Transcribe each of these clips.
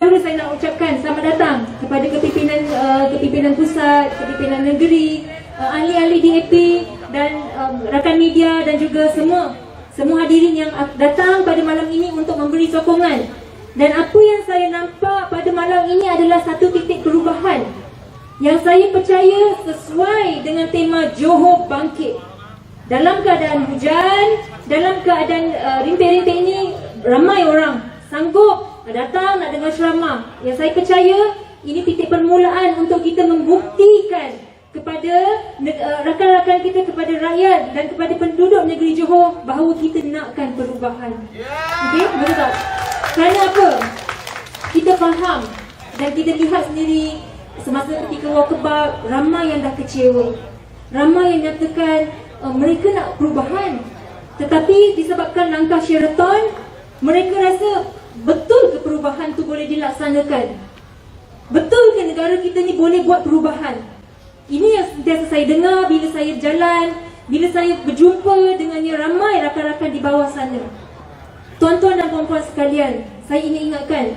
terus saya nak ucapkan selamat datang kepada kepimpinan pusat, kepimpinan negeri, ahli-ahli DAP dan rakan media dan juga semua hadirin yang datang pada malam ini untuk memberi sokongan. Dan apa yang saya nampak pada malam ini adalah satu titik perubahan yang saya percaya sesuai dengan tema Johor Bangkit. Dalam keadaan hujan, dalam keadaan rintik-rintik ini, ramai orang sanggup datang nak dengar ceramah. Yang saya percaya ini titik permulaan untuk kita membuktikan kepada rakan-rakan kita, kepada rakyat dan kepada penduduk negeri Johor bahawa kita nakkan perubahan. Okey, betul tak? Kerana apa? Kita faham dan kita lihat sendiri semasa ketika walkabout, ramai yang dah kecewa. Ramai yang nyatakan mereka nak perubahan. Tetapi disebabkan langkah Sheraton, mereka rasa betul ke perubahan tu boleh dilaksanakan? Betul ke negara kita ni boleh buat perubahan? Ini yang sentiasa saya dengar bila saya jalan, bila saya berjumpa dengannya ramai rakan-rakan di bawah sana. Tuan-tuan dan puan-puan sekalian, saya ingin ingatkan,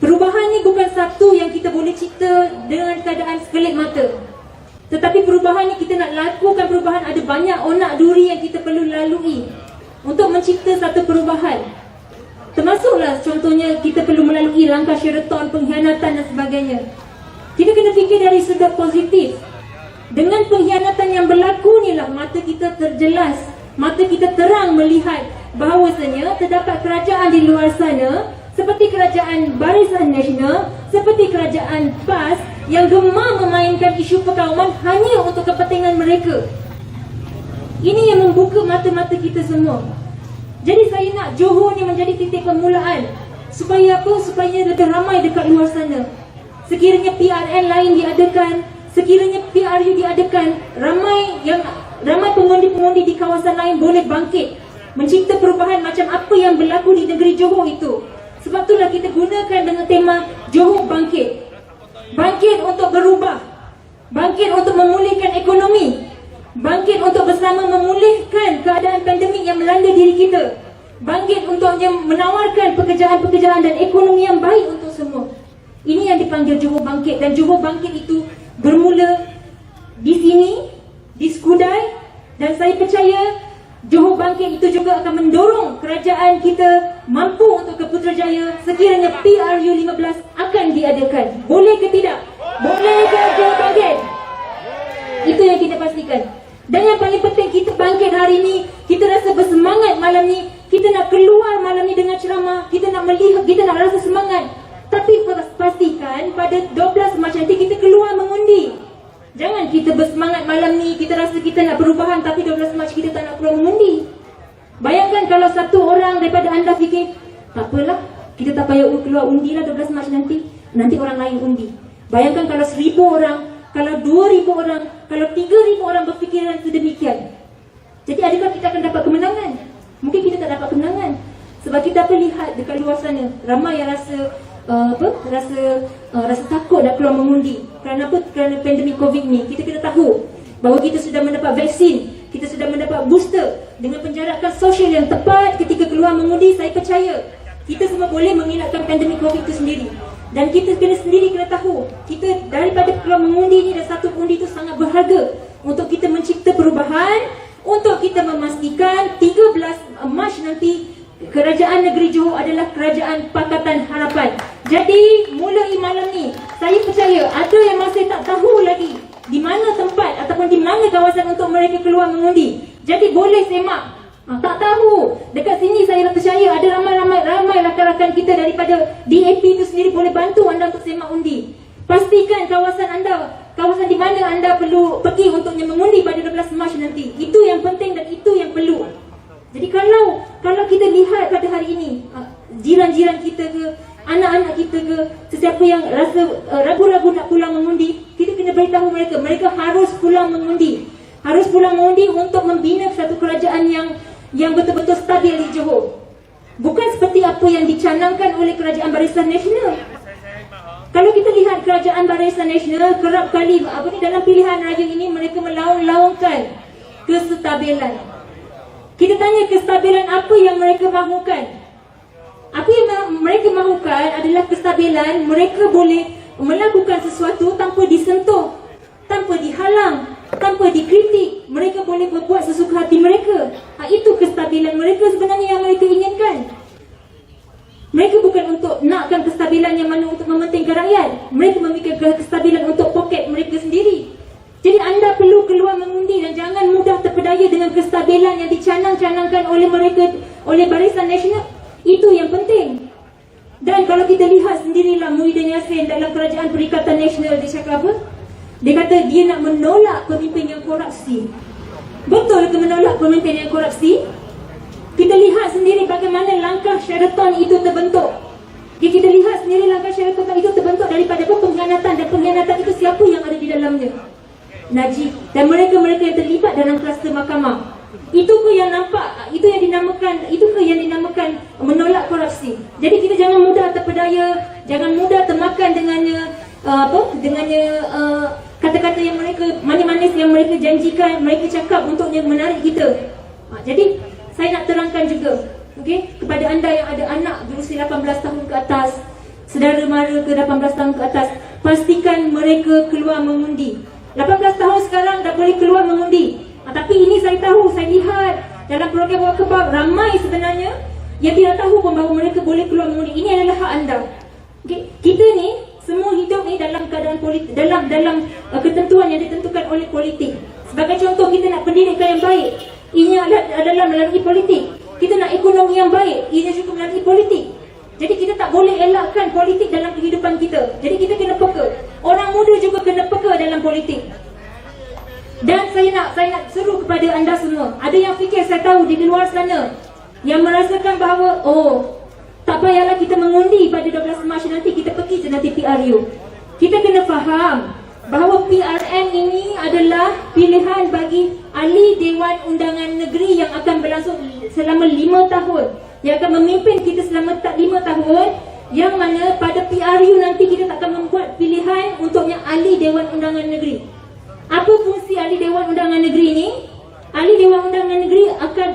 perubahan ni bukan satu yang kita boleh cipta dengan keadaan sekelip mata. Tetapi perubahan ni kita nak lakukan perubahan, ada banyak onak duri yang kita perlu lalui untuk mencipta satu perubahan. Termasuklah contohnya kita perlu melalui langkah Sheraton, pengkhianatan dan sebagainya. Kita kena fikir dari sudut positif. Dengan pengkhianatan yang berlaku ni lah mata kita terjelas, mata kita terang melihat bahawasanya terdapat kerajaan di luar sana seperti kerajaan Barisan Nasional, seperti kerajaan PAS yang gemar memainkan isu perkauman hanya untuk kepentingan mereka. Ini yang membuka mata-mata kita semua. Jadi saya nak Johor ni menjadi titik permulaan. Supaya apa? Supaya lebih ramai dekat luar sana. Sekiranya PRN lain diadakan, sekiranya PRU diadakan, ramai pengundi-pengundi di kawasan lain boleh bangkit, mencipta perubahan macam apa yang berlaku di negeri Johor itu. Sebab itulah kita gunakan dengan tema Johor Bangkit. Bangkit untuk berubah, bangkit untuk memulihkan ekonomi, bangkit untuk bersama memulihkan keadaan pandemik yang melanda diri kita, bangkit untuk menawarkan pekerjaan-pekerjaan dan ekonomi yang baik untuk semua. Ini yang dipanggil Johor Bangkit. Dan Johor Bangkit itu bermula di sini, di Skudai. Dan saya percaya Johor Bangkit itu juga akan mendorong kerajaan kita mampu untuk ke Putrajaya sekiranya PRU 15 akan diadakan. Boleh ke tidak? Boleh ke Johor Bangkit? Itu yang kita pastikan. Dan yang paling penting, kita bangkit hari ini, kita rasa bersemangat malam ni, kita nak keluar malam ni dengan ceramah, kita nak melihat, kita nak rasa semangat. Tapi pastikan pada 12 Mac nanti kita keluar mengundi. Jangan kita bersemangat malam ni, kita rasa kita nak perubahan tapi 12 Mac kita tak nak keluar mengundi. Bayangkan kalau satu orang daripada anda fikir, tak apalah, kita tak payah keluar undi lah 12 Mac nanti orang lain undi. Bayangkan kalau 1000 orang, kalau 2000 orang, kalau 3000 orang berfikiran sedemikian. Jadi adakah kita akan dapat kemenangan? Mungkin kita tak dapat kemenangan. Sebab kita apa lihat dekat luar sana, ramai yang rasa rasa takut nak keluar mengundi. Kerana apa? Kerana pandemik COVID ni. Kita kena tahu bahawa kita sudah mendapat vaksin, kita sudah mendapat booster. Dengan penjarakan sosial yang tepat ketika keluar mengundi, saya percaya kita semua boleh mengelakkan pandemik COVID itu sendiri. Dan kita kena tahu, kita daripada keluar mengundi ni, dan satu undi itu sangat berharga untuk kita mencipta perubahan, untuk kita memastikan 13 Mac nanti kerajaan negeri Johor adalah kerajaan Pakatan Harapan. Jadi mulai malam ni, saya percaya ada yang masih tak tahu lagi di mana tempat ataupun di mana kawasan untuk mereka keluar mengundi. Jadi boleh semak. Tak tahu. Dekat sini saya percaya ada ramai rakan-rakan kita daripada DAP itu sendiri boleh bantu anda untuk semak undi. Pastikan kawasan anda, kawasan di mana anda perlu pergi untuk mengundi pada 12 Mac nanti. Itu yang penting dan itu yang perlu. Jadi kalau kita lihat pada hari ini, jiran-jiran kita ke, anak-anak kita ke, sesiapa yang rasa ragu-ragu nak pulang mengundi, kita kena beritahu mereka harus pulang mengundi. Harus pulang mengundi untuk membina satu kerajaan yang betul-betul stabil di Johor. Bukan seperti apa yang dicanangkan oleh kerajaan Barisan Nasional. Kalau kita lihat kerajaan Barisan Nasional, kerap kali dalam pilihan raya ini mereka melaung-laungkan kestabilan. Kita tanya kestabilan apa yang mereka mahukan. Apa yang mereka mahukan adalah kestabilan kestabilan, mereka boleh melakukan sesuatu tanpa disentuh, tanpa dihalang, tanpa dikritik. Mereka boleh berbuat sesuka hati mereka. Itu kestabilan mereka sebenarnya yang mereka inginkan. Mereka bukan untuk nakkan kestabilan yang mana untuk mementingkan rakyat. Mereka memikirkan kestabilan untuk poket mereka sendiri. Jadi anda perlu keluar mengundi dan jangan mudah terpedaya dengan kestabilan yang dicanang-canangkan oleh mereka, oleh Barisan Nasional. Itu yang penting. Dan kalau kita lihat sendirilah Muhyiddin Yassin dalam Kerajaan Perikatan Nasional, dia cakap apa? Dia kata dia nak menolak pemimpin yang korupsi. Betul ke menolak pemimpin yang korupsi? Kita lihat sendiri bagaimana langkah Sheraton itu terbentuk. Kita lihat sendiri langkah Sheraton itu terbentuk daripada pengkhianatan, dan pengkhianatan itu siapa yang ada di dalamnya? Najib dan mereka-mereka yang terlibat dalam kluster mahkamah. Itu ke yang nampak, itu yang dinamakan menolak korupsi. Jadi kita jangan mudah terpedaya, jangan mudah termakan dengannya kata-kata yang mereka manis-manis yang mereka janjikan, mereka cakap untuknya menarik kita. Jadi saya nak terangkan juga, kepada anda yang ada anak berusia 18 tahun ke atas, saudara mara ke 18 tahun ke atas, pastikan mereka keluar mengundi. 18 tahun sekarang dah boleh keluar mengundi. Tapi ini saya tahu, saya lihat dalam program Wakabab ramai sebenarnya yang tidak tahu pun bahawa mereka boleh keluar mengundi. Ini adalah hak anda. Kita ni semua hidup ni dalam keadaan politik, dalam ketentuan yang ditentukan oleh politik. Sebagai contoh, kita nak pendidikan yang baik, ini adalah melalui politik. Kita nak ekonomi yang baik, ini juga melalui politik. Jadi kita tak boleh elakkan politik dalam kehidupan kita. Jadi kita kena peka. Orang muda juga kena peka dalam politik. Dan saya nak seru kepada anda semua. Ada yang fikir, saya tahu di luar sana, yang merasakan bahawa tak payahlah kita mengundi pada 12 Mac nanti, kita pergi je nanti PRU. Kita kena faham bahawa PRN ini adalah pilihan bagi ahli Dewan Undangan Negeri yang akan berlangsung selama 5 tahun, yang akan memimpin kita selama 5 tahun, yang mana pada PRU nanti kita tak akan membuat pilihan untuknya ahli Dewan Undangan Negeri. Apa fungsi ahli Dewan Undangan Negeri ini? Ahli Dewan Undangan Negeri akan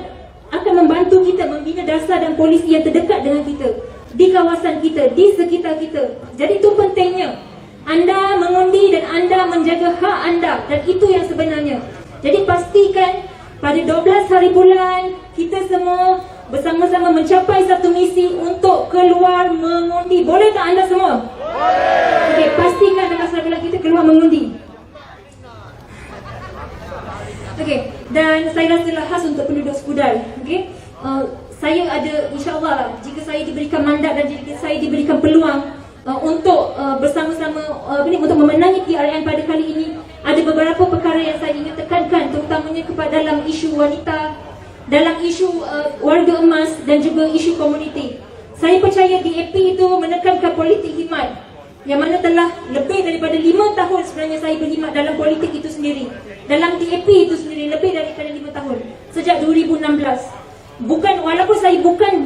membantu kita membina dasar dan polisi yang terdekat dengan kita, di kawasan kita, di sekitar kita. Jadi itu pentingnya anda mengundi dan anda menjaga hak anda, dan itu yang sebenarnya. Jadi pastikan pada 12 hari bulan kita semua bersama-sama mencapai satu misi untuk keluar mengundi. Boleh tak anda semua? Boleh. Okey, pastikan 12 hari bulan kita keluar mengundi. Okey, dan saya rasalah khas untuk penduduk Skudai. Okey, saya ada, insyaAllah, jika saya diberikan mandat dan jika saya diberikan peluang untuk bersama-sama untuk memenangi PRN pada kali ini, ada beberapa perkara yang saya ingin tekankan, terutamanya kepada dalam isu wanita, dalam isu warga emas dan juga isu komuniti. Saya percaya DAP itu menekankan politik khidmat, yang mana telah lebih daripada 5 tahun sebenarnya saya berkhidmat dalam politik itu sendiri, dalam DAP itu sendiri, lebih daripada 5 tahun sejak 2016. Walaupun saya bukan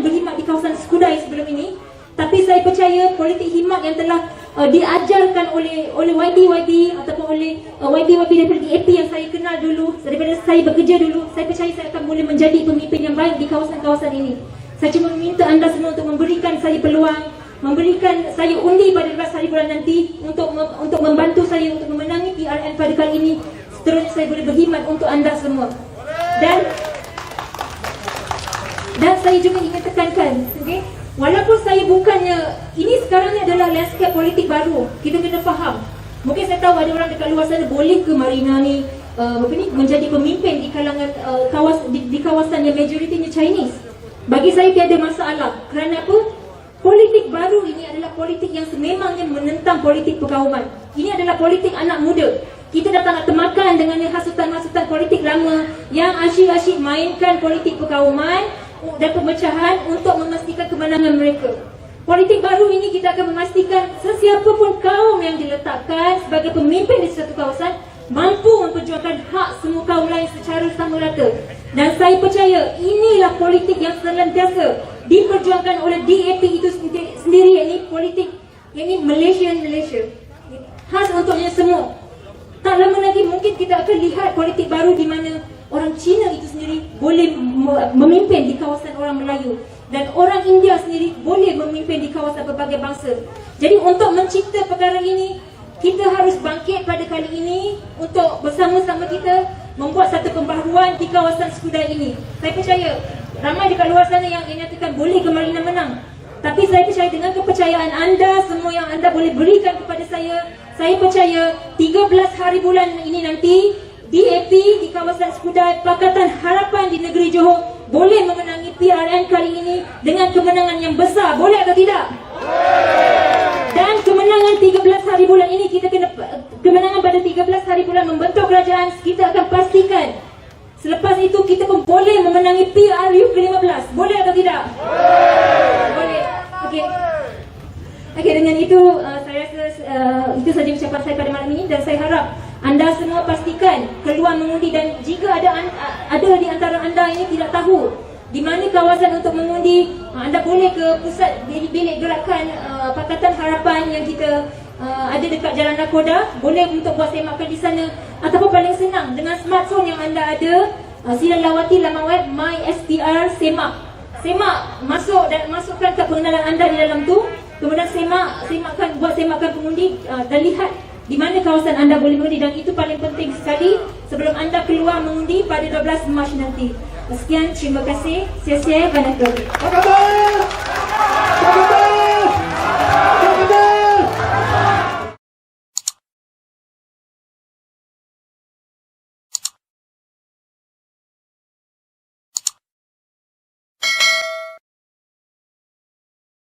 berkhidmat di kawasan Skudai sebelum ini, tapi saya percaya politik khidmat yang telah diajarkan oleh YB ataupun oleh YB daripada DAP yang saya kenal dulu, daripada saya bekerja dulu, saya percaya saya akan boleh menjadi pemimpin yang baik di kawasan-kawasan ini. Saya cuma meminta anda semua untuk memberikan saya peluang, memberikan saya undi pada 12 hari bulan nanti untuk membantu saya untuk memenangi PRN pada kali ini. Seterusnya saya boleh berkhidmat untuk anda semua. Dan saya juga ingin tekankan, walaupun saya bukannya, ini sekarang ni adalah landscape politik baru, kita kena faham. Mungkin saya tahu ada orang dekat luar sana, boleh ke Marina ni menjadi pemimpin di kalangan di kawasan yang majoritinya Chinese? Bagi saya tiada masalah. Kerana apa? Politik baru ini adalah politik yang sememangnya menentang politik perkauman. Ini adalah politik anak muda. Kita dah tak nak termakan dengan hasutan-hasutan politik lama yang asyik-asyik mainkan politik perkauman dan pemecahan untuk memastikan kemenangan mereka. Politik baru ini kita akan memastikan sesiapa pun kaum yang diletakkan sebagai pemimpin di satu kawasan mampu memperjuangkan hak semua kaum lain secara sama rata. Dan saya percaya inilah politik yang senantiasa diperjuangkan oleh DAP itu sendiri, ini politik, ini Malaysia. Khas untuknya semua. Tak lama lagi mungkin kita akan lihat politik baru di mana orang Cina itu sendiri boleh memimpin di kawasan orang Melayu. dan orang India sendiri boleh memimpin di kawasan berbagai bangsa. Jadi untuk mencipta perkara ini, kita harus bangkit pada kali ini untuk bersama-sama kita membuat satu pembaharuan di kawasan Skudai ini. Saya percaya ramai dekat luar sana yang nyatakan boleh ke Marina menang. Tapi saya percaya dengan kepercayaan anda, semua yang anda boleh berikan kepada saya percaya 13 hari bulan ini nanti DAP di kawasan Skudai, Pakatan Harapan di negeri Johor boleh memenangi PRN kali ini dengan kemenangan yang besar. Boleh atau tidak? Dan kemenangan 13 hari bulan ini, kemenangan pada 13 hari bulan membentuk kerajaan, kita akan pastikan selepas itu kita pun boleh memenangi PRU ke-15. Boleh atau tidak? Boleh. Okey, dengan itu saya rasa itu saja ucapan saya pada malam ini, dan saya harap anda semua pastikan keluar mengundi. Dan jika ada di antara anda ini tidak tahu di mana kawasan untuk mengundi, anda boleh ke pusat bilik gerakan Pakatan Harapan yang kita ada dekat Jalan Nakoda. Boleh untuk buat semakan di sana, ataupun paling senang dengan smartphone yang anda ada, sila lawati laman web MySTR Semak. Masuk dan masukkan kad pengenalan anda di dalam tu. Kemudian buat semakan pengundi dan lihat di mana kawasan anda boleh mengundi. Dan itu paling penting sekali sebelum anda keluar mengundi pada 12 Mac nanti. Sekian, terima kasih. Sia-sia, Banakul.